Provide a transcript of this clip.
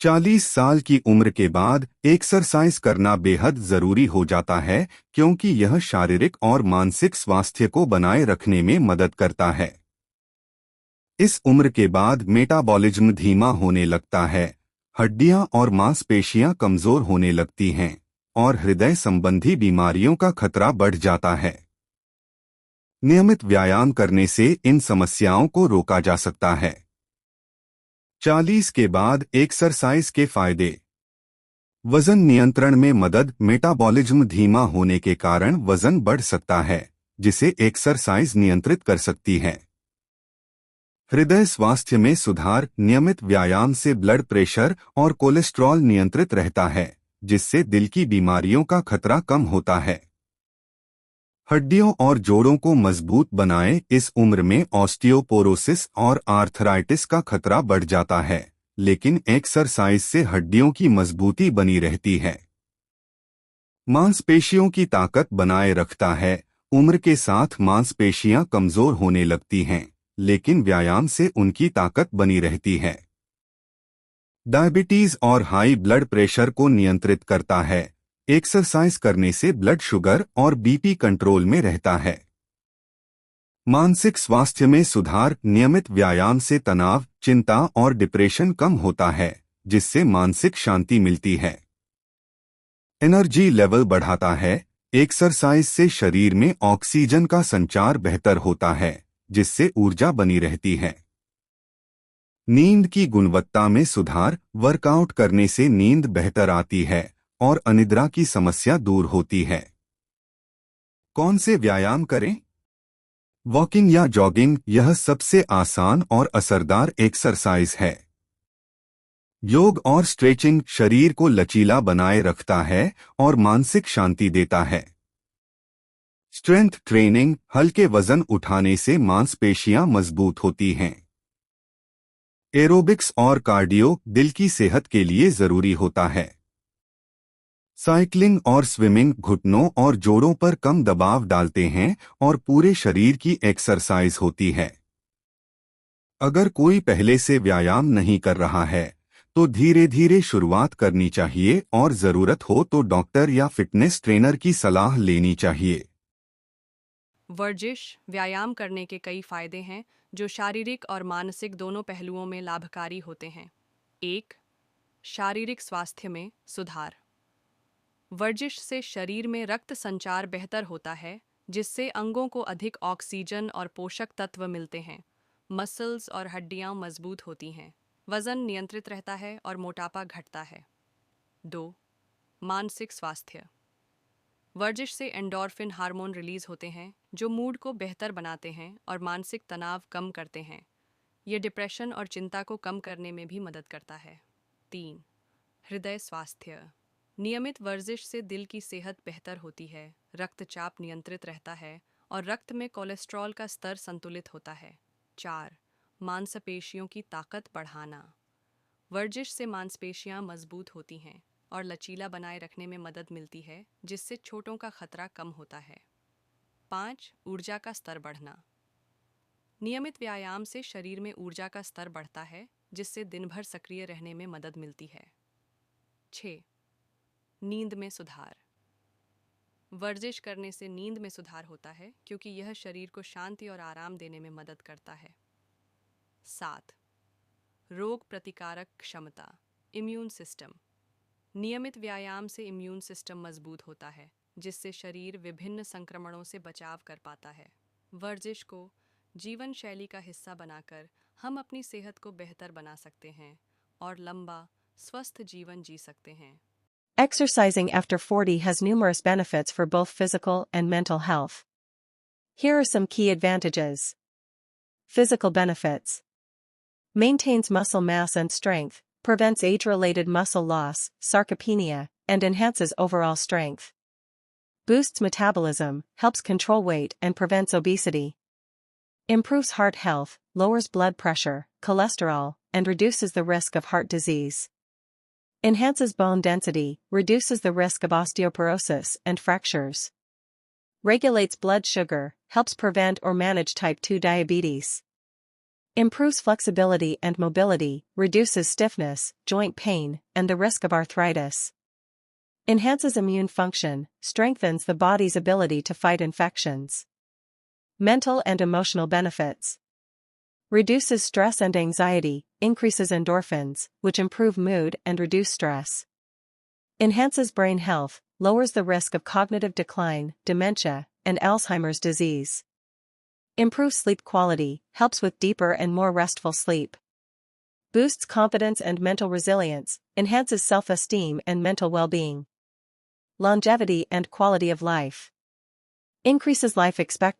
40 साल की उम्र के बाद एक्सरसाइज करना बेहद जरूरी हो जाता है क्योंकि यह शारीरिक और मानसिक स्वास्थ्य को बनाए रखने में मदद करता है। इस उम्र के बाद मेटाबॉलिज्म धीमा होने लगता है, हड्डियां और मांसपेशियां कमजोर होने लगती हैं और हृदय संबंधी बीमारियों का खतरा बढ़ जाता है। नियमित व्यायाम करने से इन समस्याओं को रोका जा सकता है। 40 के बाद एक्सरसाइज के फायदे। वजन नियंत्रण में मदद। मेटाबॉलिज्म धीमा होने के कारण वजन बढ़ सकता है, जिसे एक्सरसाइज नियंत्रित कर सकती है। हृदय स्वास्थ्य में सुधार। नियमित व्यायाम से ब्लड प्रेशर और कोलेस्ट्रॉल नियंत्रित रहता है, जिससे दिल की बीमारियों का खतरा कम होता है। हड्डियों और जोड़ों को मजबूत बनाए। इस उम्र में ऑस्टियोपोरोसिस और आर्थराइटिस का खतरा बढ़ जाता है, लेकिन एक्सरसाइज से हड्डियों की मजबूती बनी रहती है। मांसपेशियों की ताकत बनाए रखता है। उम्र के साथ मांसपेशियां कमजोर होने लगती हैं, लेकिन व्यायाम से उनकी ताकत बनी रहती है। डायबिटीज और हाई ब्लड प्रेशर को नियंत्रित करता है। एक्सरसाइज करने से ब्लड शुगर और बीपी कंट्रोल में रहता है। मानसिक स्वास्थ्य में सुधार। नियमित व्यायाम से तनाव, चिंता और डिप्रेशन कम होता है, जिससे मानसिक शांति मिलती है। एनर्जी लेवल बढ़ाता है। एक्सरसाइज से शरीर में ऑक्सीजन का संचार बेहतर होता है, जिससे ऊर्जा बनी रहती है। नींद की गुणवत्ता में सुधार। वर्कआउट करने से नींद बेहतर आती है और अनिद्रा की समस्या दूर होती है। कौन से व्यायाम करें? वॉकिंग या जॉगिंग यह सबसे आसान और असरदार एक्सरसाइज है। योग और स्ट्रेचिंग शरीर को लचीला बनाए रखता है और मानसिक शांति देता है। स्ट्रेंथ ट्रेनिंग हल्के वजन उठाने से मांसपेशियां मजबूत होती हैं। एरोबिक्स और कार्डियो दिल की सेहत के लिए जरूरी होता है। साइकिलिंग और स्विमिंग घुटनों और जोड़ों पर कम दबाव डालते हैं और पूरे शरीर की एक्सरसाइज होती है। अगर कोई पहले से व्यायाम नहीं कर रहा है, तो धीरे धीरे शुरुआत करनी चाहिए और जरूरत हो तो डॉक्टर या फिटनेस ट्रेनर की सलाह लेनी चाहिए। वर्जिश व्यायाम करने के कई फायदे हैं जो शारीरिक और मानसिक दोनों पहलुओं में लाभकारी होते हैं। 1. शारीरिक स्वास्थ्य में सुधार। वर्जिश से शरीर में रक्त संचार बेहतर होता है, जिससे अंगों को अधिक ऑक्सीजन और पोषक तत्व मिलते हैं। मसल्स और हड्डियां मजबूत होती हैं। वजन नियंत्रित रहता है और मोटापा घटता है। 2. मानसिक स्वास्थ्य। वर्जिश से एंडोर्फिन हार्मोन रिलीज होते हैं, जो मूड को बेहतर बनाते हैं और मानसिक तनाव कम करते हैं। ये डिप्रेशन और चिंता को कम करने में भी मदद करता है। 3. हृदय स्वास्थ्य। नियमित वर्जिश से दिल की सेहत बेहतर होती है, रक्तचाप नियंत्रित रहता है और रक्त में कोलेस्ट्रॉल का स्तर संतुलित होता है। 4. मांसपेशियों की ताकत बढ़ाना। वर्जिश से मांसपेशियां मजबूत होती हैं और लचीला बनाए रखने में मदद मिलती है, जिससे चोटों का खतरा कम होता है। 5. ऊर्जा का स्तर बढ़ना। नियमित व्यायाम से शरीर में ऊर्जा का स्तर बढ़ता है, जिससे दिन भर सक्रिय रहने में मदद मिलती है। 6. नींद में सुधार। वर्जिश करने से नींद में सुधार होता है, क्योंकि यह शरीर को शांति और आराम देने में मदद करता है। 7. रोग प्रतिकारक क्षमता, इम्यून सिस्टम। नियमित व्यायाम से इम्यून सिस्टम मजबूत होता है, जिससे शरीर विभिन्न संक्रमणों से बचाव कर पाता है। वर्जिश को जीवन शैली का हिस्सा बनाकर हम अपनी सेहत को बेहतर बना सकते हैं और लंबा, स्वस्थ जीवन जी सकते हैं। Exercising after 40 has numerous benefits for both physical and mental health. Here are some key advantages. Physical benefits. Maintains muscle mass and strength, prevents age-related muscle loss, sarcopenia, and enhances overall strength. Boosts metabolism, helps control weight and prevents obesity. Improves heart health, lowers blood pressure, cholesterol, and reduces the risk of heart disease. Enhances bone density, reduces the risk of osteoporosis and fractures. Regulates blood sugar, helps prevent or manage type 2 diabetes. Improves flexibility and mobility, reduces stiffness, joint pain, and the risk of arthritis. Enhances immune function, strengthens the body's ability to fight infections. Mental and emotional benefits. Reduces stress and anxiety, increases endorphins, which improve mood and reduce stress. Enhances brain health, lowers the risk of cognitive decline, dementia, and Alzheimer's disease. Improves sleep quality, helps with deeper and more restful sleep. Boosts confidence and mental resilience, enhances self-esteem and mental well-being. Longevity and quality of life. Increases life expectancy.